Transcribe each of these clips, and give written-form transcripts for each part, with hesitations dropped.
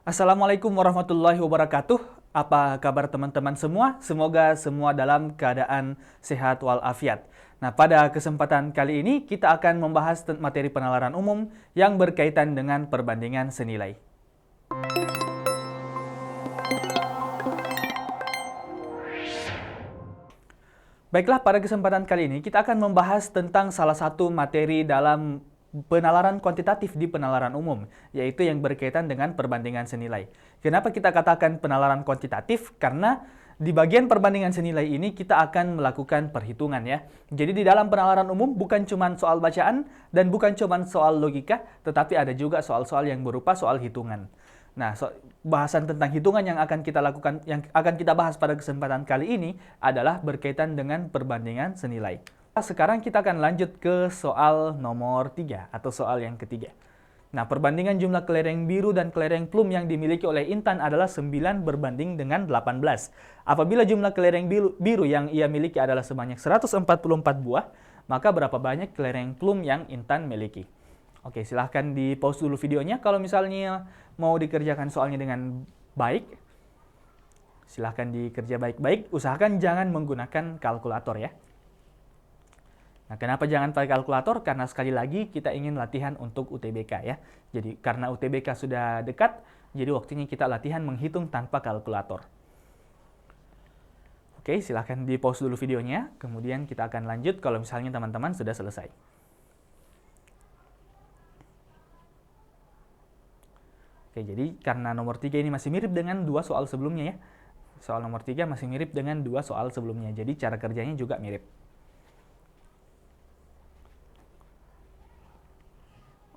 Assalamualaikum warahmatullahi wabarakatuh. Apa kabar teman-teman semua? Semoga semua dalam keadaan sehat walafiat. Nah, pada kesempatan kali ini kita akan membahas materi penalaran umum yang berkaitan dengan perbandingan senilai. Baiklah, pada kesempatan kali ini kita akan membahas tentang salah satu materi dalam penalaran kuantitatif di penalaran umum, yaitu yang berkaitan dengan perbandingan senilai. Kenapa kita katakan penalaran kuantitatif? Karena di bagian perbandingan senilai ini kita akan melakukan perhitungan ya. Jadi di dalam penalaran umum bukan cuma soal bacaan dan bukan cuma soal logika, tetapi ada juga soal-soal yang berupa soal hitungan. Nah, bahasan tentang hitungan yang akan kita lakukan, yang akan kita bahas pada kesempatan kali ini adalah berkaitan dengan perbandingan senilai. Sekarang kita akan lanjut ke soal nomor 3 atau soal yang ketiga. Nah, perbandingan jumlah kelereng biru dan kelereng plum yang dimiliki oleh Intan adalah 9 berbanding dengan 18. Apabila jumlah kelereng biru yang ia miliki adalah sebanyak 144 buah, maka berapa banyak kelereng plum yang Intan miliki? Oke, silahkan di pause dulu videonya. Kalau misalnya mau dikerjakan soalnya dengan baik, silahkan dikerja baik-baik. Usahakan jangan menggunakan kalkulator ya. Nah, kenapa jangan pakai kalkulator? Karena sekali lagi kita ingin latihan untuk UTBK ya. Jadi karena UTBK sudah dekat, jadi waktunya kita latihan menghitung tanpa kalkulator. Oke, silahkan di pause dulu videonya. Kemudian kita akan lanjut kalau misalnya teman-teman sudah selesai. Oke, jadi karena nomor 3 ini masih mirip dengan dua soal sebelumnya ya. Soal nomor 3 masih mirip dengan dua soal sebelumnya. Jadi cara kerjanya juga mirip.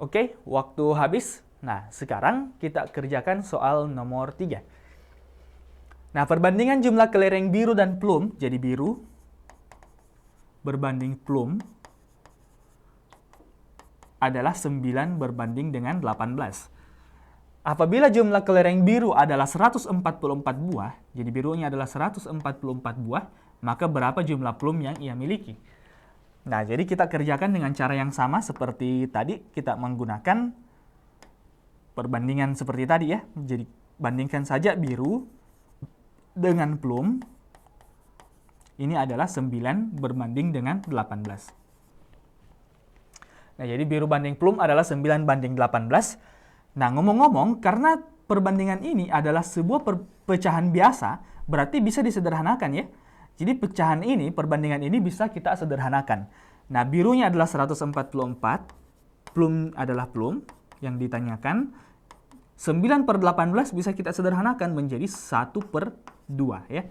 Oke, waktu habis. Nah, sekarang kita kerjakan soal nomor 3. Nah, perbandingan jumlah kelereng biru dan plum, jadi biru berbanding plum adalah 9 berbanding dengan 18. Apabila jumlah kelereng biru adalah 144 buah, jadi birunya adalah 144 buah, maka berapa jumlah plum yang ia miliki? Nah, jadi kita kerjakan dengan cara yang sama seperti tadi, kita menggunakan perbandingan seperti tadi ya. Jadi bandingkan saja biru dengan plum. Ini adalah 9 berbanding dengan 18. Nah, jadi biru banding plum adalah 9 banding 18. Nah, ngomong-ngomong, karena perbandingan ini adalah sebuah pecahan biasa, berarti bisa disederhanakan ya. Jadi pecahan ini, perbandingan ini bisa kita sederhanakan. Nah, birunya adalah 144, plum adalah plum yang ditanyakan. 9 per 18 bisa kita sederhanakan menjadi 1 per 2 ya.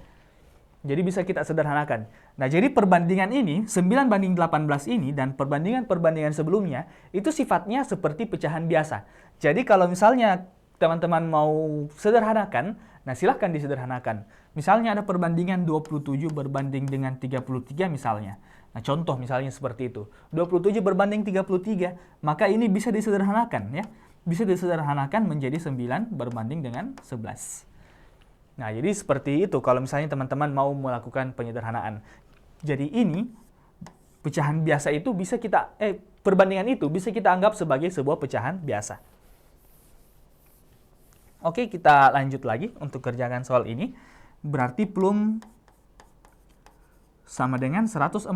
Jadi bisa kita sederhanakan. Nah, jadi perbandingan ini, 9 banding 18 ini, dan perbandingan-perbandingan sebelumnya, itu sifatnya seperti pecahan biasa. Jadi kalau misalnya teman-teman mau sederhanakan, nah silahkan disederhanakan. Misalnya ada perbandingan 27 berbanding dengan 33 misalnya. Nah, contoh misalnya seperti itu. 27 berbanding 33, maka ini bisa disederhanakan ya. Bisa disederhanakan menjadi 9 berbanding dengan 11. Nah, jadi seperti itu kalau misalnya teman-teman mau melakukan penyederhanaan. Jadi ini pecahan biasa itu bisa kita perbandingan itu bisa kita anggap sebagai sebuah pecahan biasa. Oke, kita lanjut lagi untuk kerjakan soal ini. Berarti plum sama dengan 144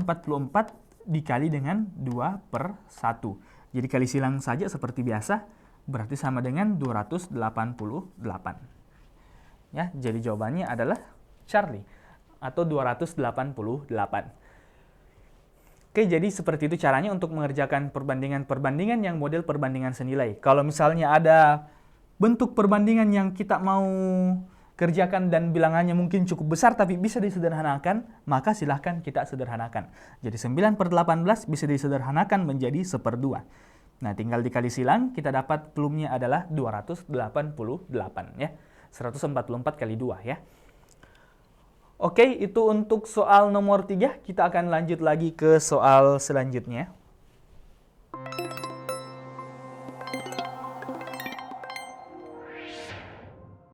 dikali dengan 2 per 1. Jadi kali silang saja seperti biasa, berarti sama dengan 288. Ya, jadi jawabannya adalah Charlie atau 288. Oke, jadi seperti itu caranya untuk mengerjakan perbandingan-perbandingan yang model perbandingan senilai. Kalau misalnya ada bentuk perbandingan yang kita mau kerjakan dan bilangannya mungkin cukup besar tapi bisa disederhanakan, maka silahkan kita sederhanakan. Jadi 9 per 18 bisa disederhanakan menjadi 1/2. Nah, tinggal dikali silang, kita dapat plumnya adalah 288 ya. 144 kali 2 ya. Oke, itu untuk soal nomor 3. Kita akan lanjut lagi ke soal selanjutnya.